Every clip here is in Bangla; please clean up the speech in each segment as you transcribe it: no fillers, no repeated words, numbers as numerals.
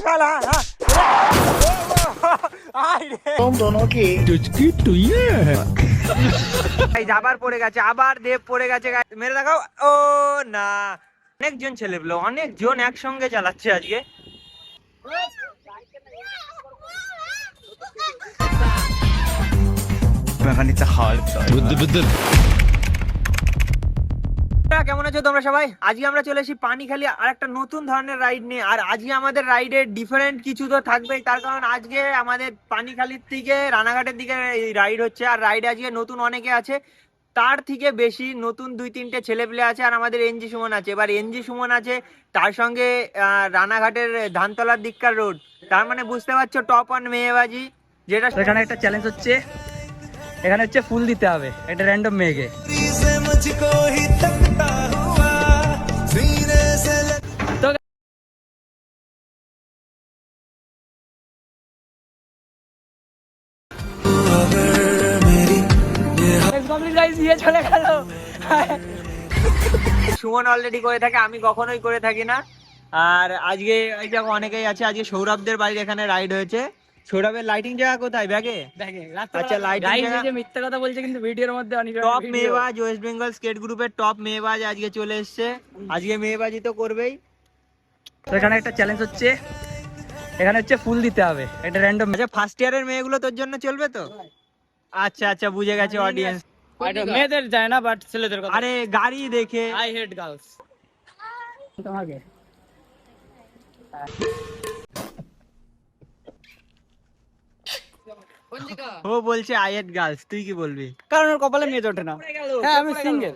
শালা तुम दोनों की चुचकी टुइया है। আবার পড়ে গেছে, আবার দেব পড়ে গেছে। মেরে দেখাও। ও না, অনেকজন ছেলেগুলো, অনেকজন একসঙ্গে চালাচ্ছে আজকে। কেমন আছো তোমরা সবাই? আজকে আমরা চলে এসেছি পানিখালি আর একটা নতুন ধরনের রাইড নিয়ে। আর আজকে আমাদের রাইডের ডিফারেন্ট কিছু তো থাকবেই, তার কারণ আজকে আমাদের পানিখালির থেকে রানাঘাটের দিকে রাইড হচ্ছে। আর রাইড আজকে নতুন অনেকে আছে, তার থেকে বেশি নতুন 2-3টে ছেলেপেলে আছে। আর আমাদের এনজি সুমন আছে। এবার এনজি সুমন আছে, তার সঙ্গে রানাঘাটের ধানতলার দিককার রোড, তার মানে বুঝতে পারছো টপ অন মেয়েবাজি। যেটা এখানে একটা চ্যালেঞ্জ হচ্ছে, এখানে হচ্ছে ফুল দিতে হবে একটা র্যান্ডম মেয়েকে। তো ইয়ে চলে গেল। সুমন অলরেডি করে থাকে, আমি কখনোই করে থাকি না। আর আজকে এই দেখো অনেকেই আছে। আজকে সৌরভদের বাড়ির এখানে রাইড হয়েছে। সৌরভের লাইটিং জায়গা কোথায়? ব্যাগে? আচ্ছা, লাইটিং জায়গা মিথ্যা কথা বলছে কিন্তু ভিডিওর মধ্যে অনেক টপ মেয়েবাজ, ওয়েস্ট বেঙ্গল স্কেট গ্রুপের টপ মেয়েবাজ আজকে চলে এসছে। আজকে মেয়েবাজি তো করবেই। তো এখানে একটা চ্যালেঞ্জ হচ্ছে, এখানে হচ্ছে ফুল দিতে হবে একটা র্যান্ডম। আচ্ছা, ফার্স্ট ইয়ারের মেয়েগুলো তোর জন্য চলবে তো? আচ্ছা আচ্ছা, বুঝে গেছে অডিয়েন্স। মেয়েদের যায় না, বাট ছেলেদের কথা। আরে গাড়ি দেখে আই হেট গার্লস। তোমাকে ও বলছে আই হেট গার্লস, তুই কি বলবি? কারণ ওর কপালে মেয়ে ওঠে না। হ্যাঁ, আমি সিঙ্গেল।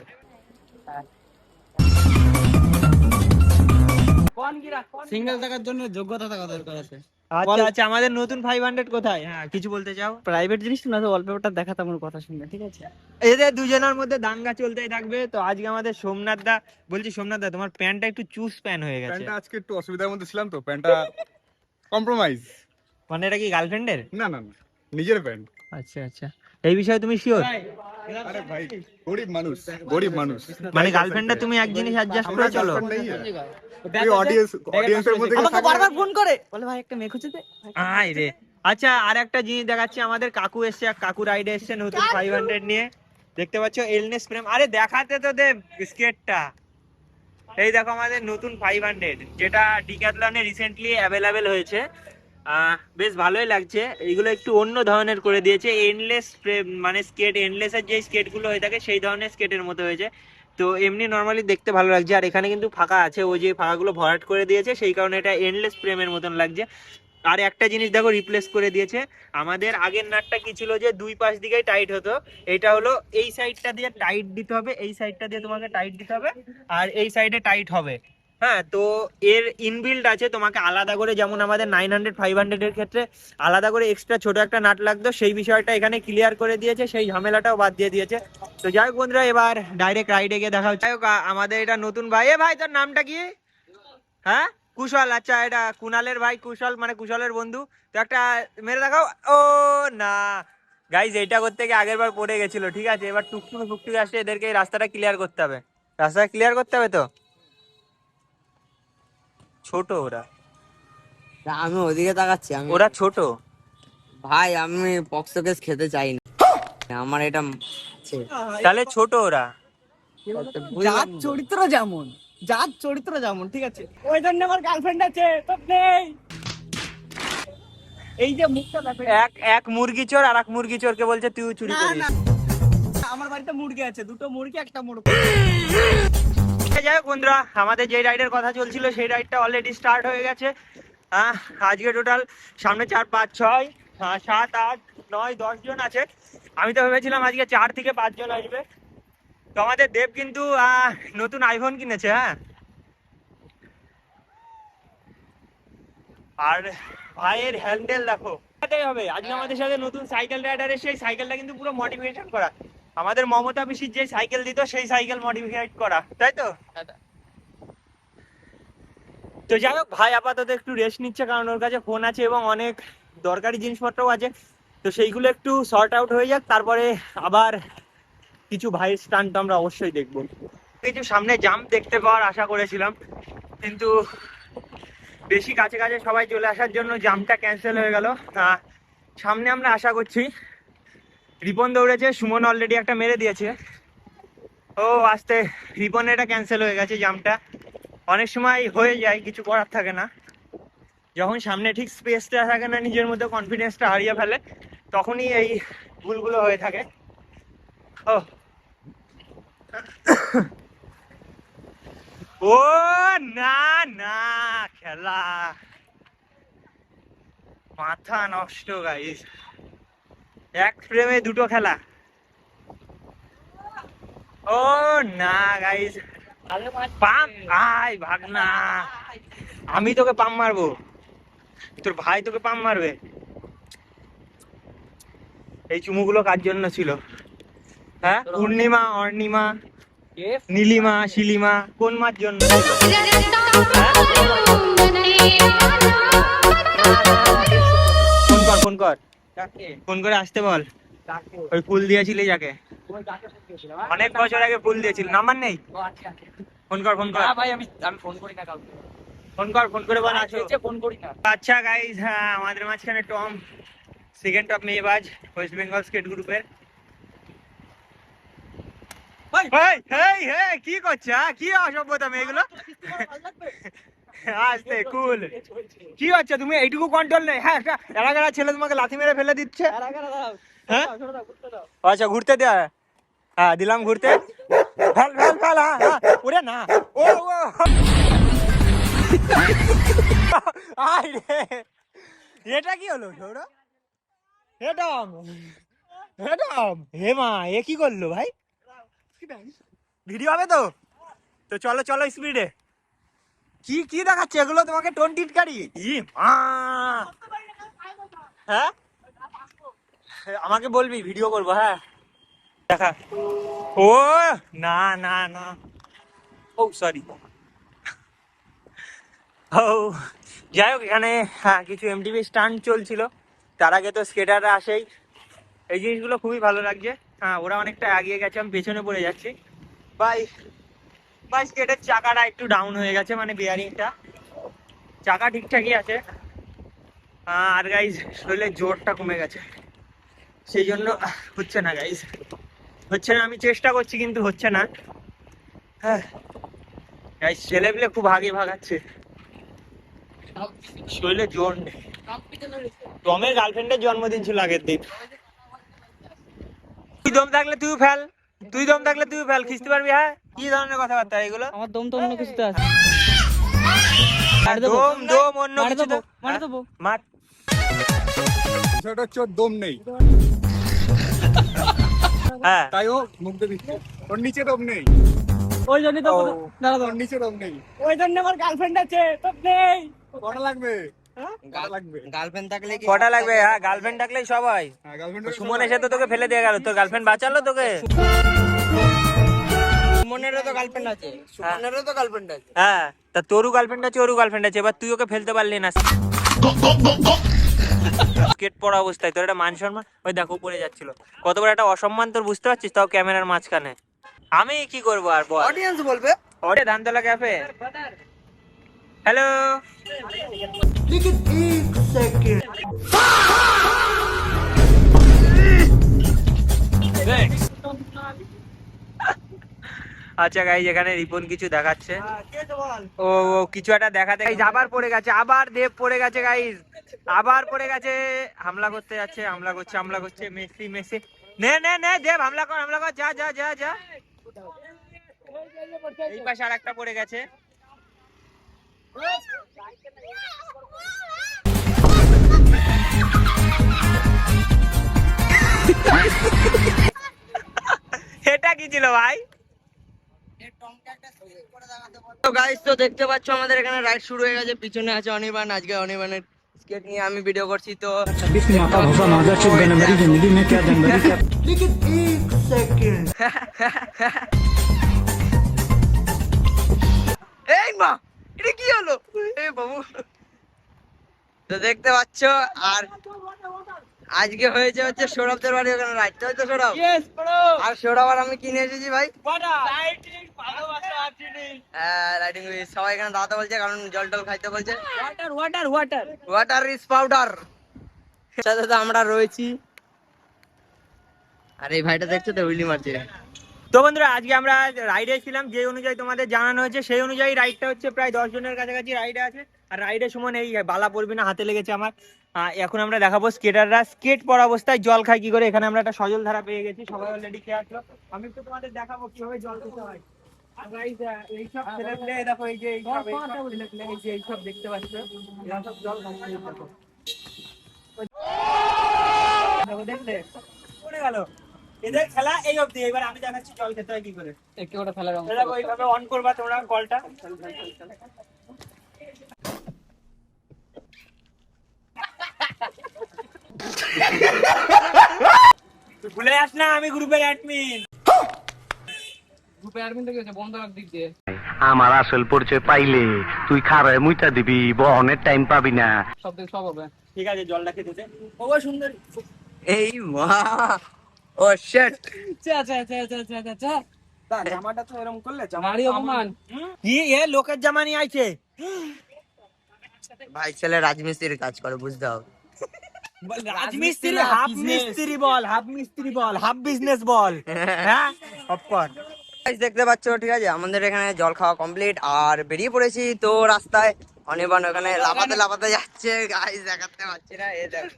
সিঙ্গেল থাকার জন্য যোগ্যতা থাকা দরকার আছে। আচ্ছা আচ্ছা, আমাদের নতুন 500 কোথায়? হ্যাঁ, কিছু বলতে চাও? প্রাইভেট জিনিস না, তো ওয়ালপেপারটা দেখাতাম ওর কথা শুনে, ঠিক আছে? এদের দুজনের মধ্যে দাঙ্গা চলতেই থাকবে। তো আজকে আমাদের সোমনাথ দা, বলছি সোমনাথ দা, তোমার প্যান্টটা একটু চুজ প্যান্ট হয়ে গেছে। প্যান্টটা আজকে একটু অসুবিধার মধ্যে ছিলাম, তো প্যান্টটা কম্প্রোমাইজ। মানে এটা কি গার্লফ্রেন্ডের? না না না, নিজের প্যান্ট। আচ্ছা আচ্ছা, এই বিষয়ে তুমি শিওর? আরে ভাই, গরিব মানুষ, গরিব মানুষ। মানে গার্লফ্রেন্ডটা তুমি এক জিনিস অ্যাডজাস্ট করে চলো। অডিয়েন্সের মধ্যে আমাকে বারবার ফোন করে বলে ভাই একটা মেয়ে খুঁজে দে। আয় রে। আচ্ছা, আর একটা জিনিস দেখাচ্ছি, আমাদের কাকু এসছে, কাকু রাইডে এসছে নতুন 500 নিয়ে। দেখতে পাচ্ছ এলনেস প্রেম। আরে দেখাতে তো দে স্কেটটা। এই দেখো আমাদের নতুন 500, যেটা ডিক্যাথলনে রিসেন্টলি অ্যাভেলেবেল হয়েছে। বেশ ভালোই লাগছে। এইগুলো একটু অন্য ধরনের করে দিয়েছে। এন্ডলেস মানে স্কেট, এন্ডলেসের যে স্কেটগুলো হয়ে থাকে সেই ধরনের স্কেটের মতো হয়েছে। তো এমনি নর্মালি দেখতে ভালো লাগছে। আর এখানে কিন্তু ফাঁকা আছে, ওই যে ফাঁকাগুলো ভরাট করে দিয়েছে, সেই কারণে এটা এন্ডলেস প্রেমের মতন লাগছে। আর একটা জিনিস দেখো, রিপ্লেস করে দিয়েছে। আমাদের আগের নাটটা কি ছিল যে দুই পাশ দিকেই টাইট হতো, এটা হলো এই সাইডটা দিয়ে টাইট দিতে হবে, এই সাইডটা দিয়ে তোমাকে টাইট দিতে হবে, আর এই সাইডে টাইট হবে। হ্যাঁ, তো এর ইনবিল্ড আছে, তোমাকে আলাদা করে, যেমন আমাদের 900 500 এর ক্ষেত্রে আলাদা করে এক্সট্রা ছোট একটা নাট লাগতো, সেই বিষয়টা এখানে ক্লিয়ার করে দিয়েছে, সেই ঝামেলাটাও বাদ দিয়ে দিয়েছে। তো যাই হোক বন্ধুরা, এবার ডাইরেক্ট রাইডে গিয়ে দেখা হচ্ছে। যাই হোক, আমাদের এটা নতুন ভাই। এ ভাই, তোর নামটা কি? হ্যাঁ, কুশল। আচ্ছা, এটা কুনালের ভাই কুশল, মানে কুশলের বন্ধু। তো একটা মেরে দেখাও। ও না গাইজ, এইটা করতে গিয়ে আগের বার পড়ে গেছিল। ঠিক আছে, এবার টুকটুকে ফুকটুকে আসছে, এদেরকে এই রাস্তাটা ক্লিয়ার করতে হবে। রাস্তাটা ক্লিয়ার করতে হবে তো। ছোট ওরা, আমি ওদিকে তাকাচ্ছি। আমি ওরা ছোট ভাই, আমি পক্সো কেস খেতে চাই না, আমার এটা আছে। তাহলে ছোট ওরা। যার চরিত্র যেমন, যার চরিত্র যেমন, ঠিক আছে? ওই জন্য আমার গার্লফ্রেন্ড আছে, তো নেই। এই যে মুখটা দেখো, এক মুরগি চোর আর এক মুরগি চোরকে বলছে তুই চুরি করিস। আমার বাড়িতে মুরগি আছে, দুটো মুরগি, একটা মোরগ। যাই হোক বন্ধুরা, আমাদের যে রাইডের কথা চলছিল সেই রাইডটা অলরেডি স্টার্ট হয়ে গেছে। আজকে টোটাল সামনে 4 5 6 7 8 9 10 জন আছে। আমি তো ভেবেছিলাম আজকে 4 থেকে 5 জন আসবে। তো আমাদের দেব কিন্তু নতুন আইফোন কিনেছে। হ্যাঁ, আর ভাইয়ের হ্যান্ডেল দেখো, এটাই হবে। আজকে আমাদের সাথে নতুন সাইকেল রাইডার এসে, সেই সাইকেলটা কিন্তু পুরো মডিফিকেশন করা। আমাদের মমতা পিসির যে সাইকেল দিত সেই সাইকেল মডিফাইড করা, তাই তো? তো যাই হোক, ভাই আপাতত একটু রেস্ট নিচ্ছে, কারণ ওর কাছে ফোন আছে এবং অনেক দরকারি জিনিসপত্রও আছে। তো সেইগুলো একটু শর্ট আউট হয়ে যাক, তারপরে আবার কিছু ভাইয়ের স্টান্ট আমরা অবশ্যই দেখবো। কিছু সামনে জাম্প দেখতে পাওয়ার আশা করেছিলাম, কিন্তু বেশি কাছে কাছে সবাই চলে আসার জন্য জাম্পটা ক্যান্সেল হয়ে গেল। সামনে আমরা আশা করছি রিপন দৌড়েছে, সুমন অলরেডি একটা মেরে দিয়েছে। ও আসতে রিপনের এটা ক্যান্সেল হয়ে গেছে জাম্পটা। অনেক সময় হয়ে যায়, কিছু করার থাকে না। যখন সামনে ঠিক স্পেসটা থাকে না, নিজের মধ্যে কনফিডেন্সটা হারিয়ে ফেলে, তখনই এই ভুলগুলো হয়ে থাকে। ও ও না না, খেলা মাথা নষ্ট গাইস, এক ফ্রেমে দুটো খেলা। ও না গাইস, পাম আয় ভাগ না, আমি তোকে পাম মারবো, তোর ভাই তোকে পাম মারবে। এই চুমুগুলো কার জন্য ছিল? হ্যাঁ, পূর্ণিমা, অর্ণিমা, নীলিমা, শিলিমা, কোন মার জন্য ছিল? ফোন কর ফোন করে আসতে বল। ওই ফুল দিয়েছিলি যাকে, অনেক বছর আগে ফুল দিয়েছিল, নাম্বার নেই? ফোন কর ভাই আমি ফোন করি না কাউকে, ফোন করে বল আছো। ফোন করি না। আচ্ছা গাইস, হ্যাঁ আমাদের মাঝখানে টম, সেকেন্ড টপ মেয়েবাজ, ওয়েস্ট বেঙ্গল স্কেট গ্রুপের। কি করছে? কি অসভ্যতা মেয়েগুলো? আস্তে কুল, কি হচ্ছে? তুমি এইটুকু কন্ট্রোল নেই? হ্যাঁ, এরা ছেলে তোমাকে লাথি মেরে ফেলে দিচ্ছে। হ্যাঁ আচ্ছা, ঘুরতে দে। হ্যাঁ দিলাম ঘুরতে, ফেল ফেল ফেল। হ্যাঁ ওরে না, ও এটা কি হলো? হে মা, এ কি করলো ভাই? ভিডিও হবে তো? তো চলো চলো স্পিডে। কি দেখাচ্ছে এগুলো তোমাকে? টোন গাড়ি? হ্যাঁ আমাকে বলবি, ভিডিও করবো। হ্যাঁ দেখা। ও না না না, ও সরি। ও যাই হোক, এখানে হ্যাঁ কিছু এমটিভি স্টান্ট চলছিল, তার আগে তো স্কেটাররা আসেই। এই জিনিসগুলো খুবই ভালো লাগছে। হ্যাঁ ওরা অনেকটা এগিয়ে গেছে, আমি পেছনে পড়ে যাচ্ছি। বাই স্কেটের চাকাটা একটু ডাউন হয়ে গেছে, মানে বিয়ারিংটা। চাকা ঠিকঠাকই আছে, আর গাইজ শরীরের জোরটা কমে গেছে, সেই জন্য হচ্ছে না গাইজ, হচ্ছে না। আমি চেষ্টা করছি কিন্তু হচ্ছে না। হ্যাঁ গাইজ, ছেলেপিলে খুব আগে ভাগাচ্ছে, শরীরে জোর নেই। টমের গার্লফ্রেন্ডের জন্মদিন ছিল আগের দিন। তুই দম থাকলে তুই ফেল, খিস্তি পারবি। হ্যাঁ কি ধরনের কথাবার্তা এগুলো? আমার দম তো অন্য কিছুতে আছে। দম অন্য কিছু মার। সেটা হচ্ছে ওর দম নেই, হ্যাঁ তাই ও মুখ দিয়ে দিচ্ছে। ওর নিচে দম নেই, ওই জন্যই তো দাঁড়া, ওর নিচে দম নেই। ওই জন্য আমার গার্লফ্রেন্ড আছে, তো নেই। কটা লাগবে? লাগবে গার্লফ্রেন্ড থাকলে কি কটা লাগবে? হ্যাঁ গার্লফ্রেন্ড থাকলেই সবাই। হ্যাঁ, গার্লফ্রেন্ড সুমন এসে তো তোকে ফেলে দিয়ে গেল, তোর গার্লফ্রেন্ড বাঁচালো তোকে? সুমনেরও তো গার্লফ্রেন্ড আছে, সুমনেরও তো গার্লফ্রেন্ড আছে। হ্যাঁ তা তোরও গার্লফ্রেন্ড আছে, ওরও গার্লফ্রেন্ড আছে, এবার তুই ওকে ফেলতে পারলি না স্কেট পড়া অবস্থায়। তোর একটা মান সম্মান, ওই দেখো পড়ে যাচ্ছিল, কত বড় একটা অসম্মান তোর, বুঝতে পারছিস? তাও ক্যামেরার মাঝখানে। আমি কি করবো আর বল? অডিয়েন্স বলবে। ওরে ধানতলা ক্যাফে। হ্যালো, আচ্ছা গাইজ, এখানে রিপন কিছু দেখাচ্ছে। ও কিছু একটা দেখাতে আবার পড়ে গেছে, আবার দেব পড়ে গেছে গাইজ, আবার পড়ে গেছে। হামলা করতে যাচ্ছে, হামলা করছে। মেসি নে দেব, হামলা কর, যা যা যা যা। এই পাশে আর একটা পড়ে গেছে। এটা কি ছিল ভাই? তো গাইস, তো দেখতে পাচ্ছ আমাদের এখানে রাইড শুরু হয়ে গেছে। পিছনে আছে অনির্বাণ, আজকে অনির্বাণের স্কেট নিয়ে আমি ভিডিও করছি। তো जिंदगी में क्या जनवरी क्या এই মা, এটা কি হলো? এই বাবু, তো দেখতে পাচ্ছ, আর আজকে হচ্ছে সৌরভদের বাড়ি ওখানে রাইড, তাই তো সৌরভ? আর সৌরভ আর আমি কিনে এসেছি ভাই রাইডিং উইথ সবাই এখানে দাঁড়াতে বলছে, কারণ জল টল খাইতে বলছে। Water water water water is powder. সাথে তো আমরা রয়েছি। আর এই ভাইটা দেখছো তো উইলি মারছে। তো বন্ধুরা আজকে আমরা রাইডে ছিলাম, যে অনুযায়ী তোমাদের জানানো হয়েছে সেই অনুযায়ী রাইডটা হচ্ছে প্রায় 10 জনের কাছাকাছি রাইডে আছে। আর রাইডের সময় এই বালা পড়বি না, হাতে লেগেছে আমার। এখন আমরা দেখাবো স্কেটাররা স্কেট পরা অবস্থায় জল খায় কি করে। এখানে আমরা একটা সজল ধারা পেয়ে গেছি, সবাই অলরেডি খেয়ে আসলো। আমি একটু তোমাদের দেখাবো কিভাবে জল খেতে হয়। আর guys, এইসব ছেলেপেলে দেখো, এই যে এইসব ছেলেপেলে, এই যে এইসব দেখতে পাচ্ছ, এরা সব জল খাচ্ছে। দেখো দেখলে পড়ে গেল। এদের খেলা এই অবধি। এবার আমি দেখাচ্ছি জল খেতে হয় কি করে। একটু ওটা ফেলার দেখো এইভাবে অন করবা তোমরা কলটা। তুই ভুলে যাস না আমি গ্রুপের অ্যাডমিন। গ্রুপে অ্যাডমিন থেকে গেছে বন্ধ রাখ দিক দিয়ে। আমার আসল পরিচয় পাইলে তুই খারায় মুইতা দিবি, বহনের টাইম পাবি না। সব দিক সব হবে। ঠিক আছে জলটা খেতে দে। ও সুন্দর। এই মা, ও শিট। চা চা চা চা চা চা চা। জামাটা তো এরকম করলে নারী অপমান। কি এ লোকের জামা নিয়ে আইছে। ভাই ছেলে রাজমিস্ত্রির কাজ করে, বুঝতে হবে। রাজমিস্ত্রি হাফ মিস্ত্রি বল, হাফ মিস্ত্রি বল, হাফ বিজনেস বল। হ্যাঁ অফকোর্স। দেখতে পাচ্ছ, ঠিক আছে, আমাদের এখানে জল খাওয়া কমপ্লিট আর বেরিয়ে পড়েছি। তো রাস্তায় অনির্বাণ ওখানে লাফাতে লাফাতে যাচ্ছে। গাইস দেখাতে পারছি না, এ দেখ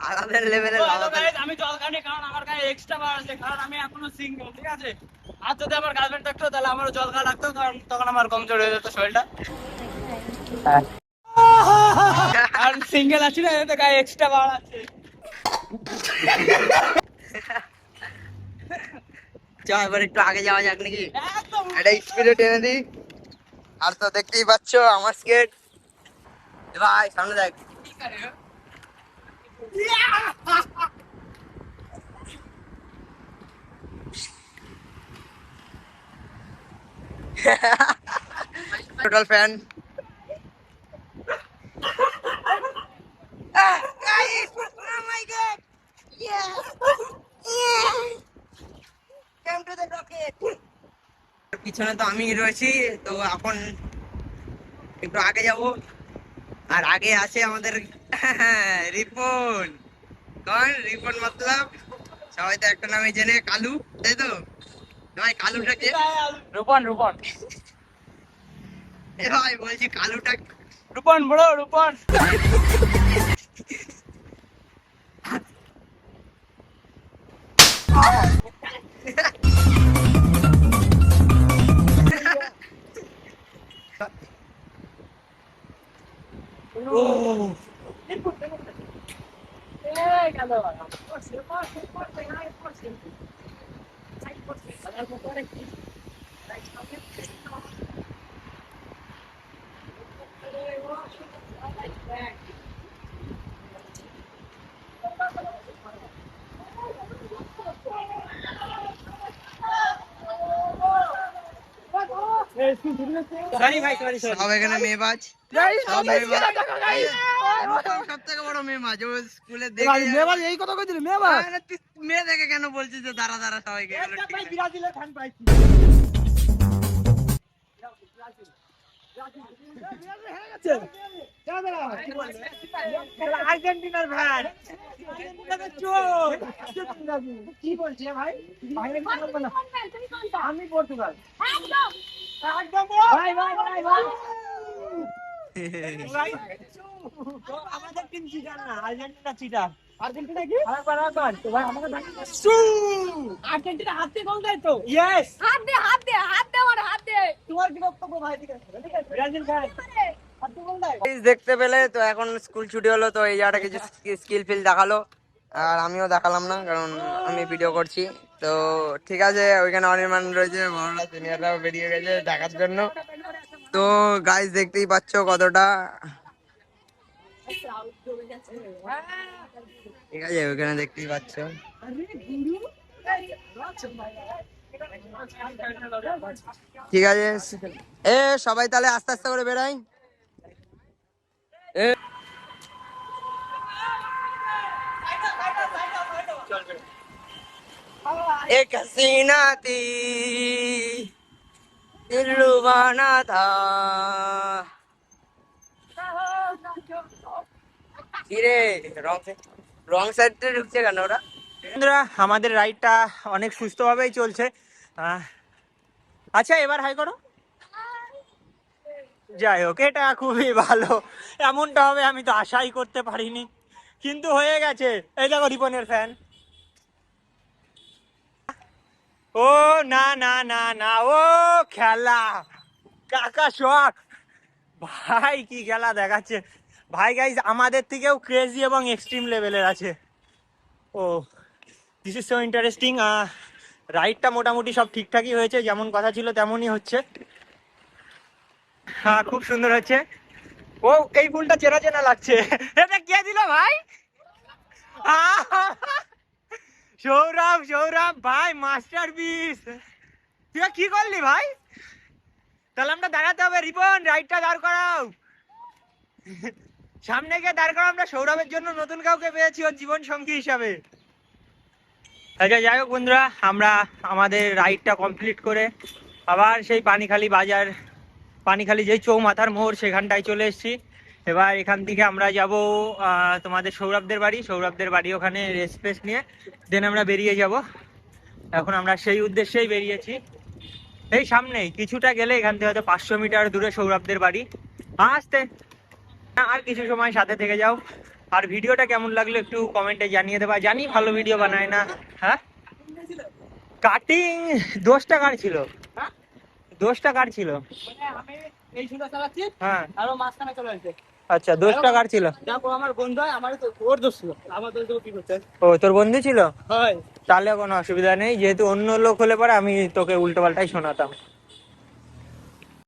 আলাদা লেভেলে লাফাতে। আমি জল খাইনি কারণ আমার গায়ে এক্সট্রা বার আছে, কারণ আমি এখনো সিঙ্গেল, ঠিক আছে। আর যদি আমার গার্লফ্রেন্ড থাকতো তাহলে আমারও জল খাওয়া লাগতো, কারণ তখন আমার কমজোর হয়ে যেত শরীরটা। আর সিঙ্গেল আছি না, এতে গায়ে এক্সট্রা বার আছে। চল এবার একটু আগে যাওয়া যাক নাকি, একটা স্পিডে টেনে দিই। আর তো দেখতেই পাচ্ছ আমার স্কেট। ভাই সামনে দেখ। Total fan. পিছনে তো আমি রয়েছি, তো এখন একটু আগে যাব। আর আগে আছে আমাদের রিপন। কন রিপন মতলব সবাই তো একটা নামে জেনে, কালু, তাই তো ভাই? কালুটা কে? রূপন রূপন এ ভাই বলছি কালুটা। রূপন বড় রূপন। সরি ভাই, সরি সরি। সব এখানে মেয়েবাজ, সব মেয়েবাজ। সব থেকে বড় মেয়েবাজ, ও স্কুলে দেখে এই কথা কইছিলি মেয়েবাজ। না, তুই মেয়ে দেখে কেন বলছিস যে দাঁড়া দাঁড়া সবাইকে? বলো, ঠিক ভাই আছে। ব্রাজিলের ফ্যান পাইছি। আর্জেন্টিনার ফ্যান। কি বলছে ভাই? আমি পর্তুগাল। একদম ভাই ভাই ভাই ভাই। আমাদের টিম চিটার না, আর্জেন্টিনা চিটার। আর্জেন্টিনা কি? আরেকবার তো ভাই আমাকে আর্জেন্টিনা হাতে গোল দেয় তো। ইয়েস। হাত দে হাত দে হাত দে আমার হাত দে। তোমার কি বক্তব্য ভাই? ঠিক আছে ব্রাজিল ফ্যান হাতে গোল দেয়। Guys, দেখতে পেলে তো, এখন স্কুল ছুটি হলো, তো এই জায়গাটা কিছু স্কিল ফিল দেখালো। আর আমিও দেখালাম না, কারণ আমি ভিডিও করছি। তো ঠিক আছে, ওইখানে অনির্বাণ রয়েছে, বড়রা সিনিয়ররাও বেরিয়ে গেছে দেখার জন্য। তো গাইস দেখতেই পাচ্ছ কতটা, ঠিক আছে, ওইখানে দেখতেই পাচ্ছ। ঠিক আছে, এ সবাই তাহলে আস্তে আস্তে করে বেরাই। एक हसीना थी दिल रुबाना था কিরে রং সাইডে ঢুকছে কেন ওরা? বন্ধুরা আমাদের রাইডটা অনেক সুস্থভাবেই চলছে। আচ্ছা এবার হাই করো। যাই হোক, এটা খুবই ভালো, এমনটা হবে আমি তো আশাই করতে পারিনি, কিন্তু হয়ে গেছে। এই দেখো রিপনের ফ্যান। ও না না না না, ও খেলা কাকা শখ ভাই, কি খেলা দেখাচ্ছে ভাই। গাইজ আমাদের থেকেও ক্রেজি এবং এক্সট্রিম লেভেলের আছে। ও দিস ইজ সো ইন্টারেস্টিং। রাইডটা মোটামুটি সব ঠিকঠাকই হয়েছে, যেমন কথা ছিল তেমনই হচ্ছে। হ্যাঁ খুব সুন্দর হচ্ছে। ও এই ফুলটা চেনা চেনা লাগছে, এটা কে দিল ভাই? সৌরভ, সৌরভ ভাই মাস্টারপিস। তুই কি করলি ভাই? তাহলে আমরা দাঁড়াতে হবে। রিপন রাইডটা দাঁড় করাও, সামনে গিয়ে দাঁড় করাও। আমরা সৌরভের জন্য নতুন কাউকে পেয়েছি ওর জীবন সঙ্গী হিসাবে। আচ্ছা যাই হোক বন্ধুরা, আমরা আমাদের রাইডটা কমপ্লিট করে আবার সেই পানিখালি বাজার, পানিখালি যেই চৌমাথার মোড় সেখানটায় চলে এসেছি। এবার এখান থেকে আমরা যাব তোমাদের সৌরভদের বাড়ি। সৌরভদের বাড়ি ওখানে রেস্ট ফেস্ট নিয়ে দেন আমরা বেরিয়ে যাব। এখন আমরা সেই উদ্দেশ্যেই বেরিয়েছি। এই সামনেই কিছুটা গেলে এখান থেকে হয়তো 500 মিটার দূরে সৌরভদের বাড়ি। আসতে আর কিছু সময় সাথে থেকে যাও। আর ভিডিওটা কেমন লাগলো একটু কমেন্টে জানিয়ে দেবা। জানি ভালো ভিডিও বানায় না। হ্যাঁ কাটিং দোষটা কার ছিল? দোষটা কার ছিল? আমি এই সুন্দর চালাচ্ছি, হ্যাঁ আরো মাঝখানে চলে আসছে। আচ্ছা দোষটা কার ছিল? দেখো আমার বন্ধু হয়, আমারই তো ওর দোষ ছিল, আমার দোষ দেবো কি করতে? ও তোর বন্ধু ছিল? হয় তাহলে কোনো অসুবিধা নেই, যেহেতু অন্য লোক হলে পরে আমি তোকে উল্টো পাল্টাই শোনাতাম।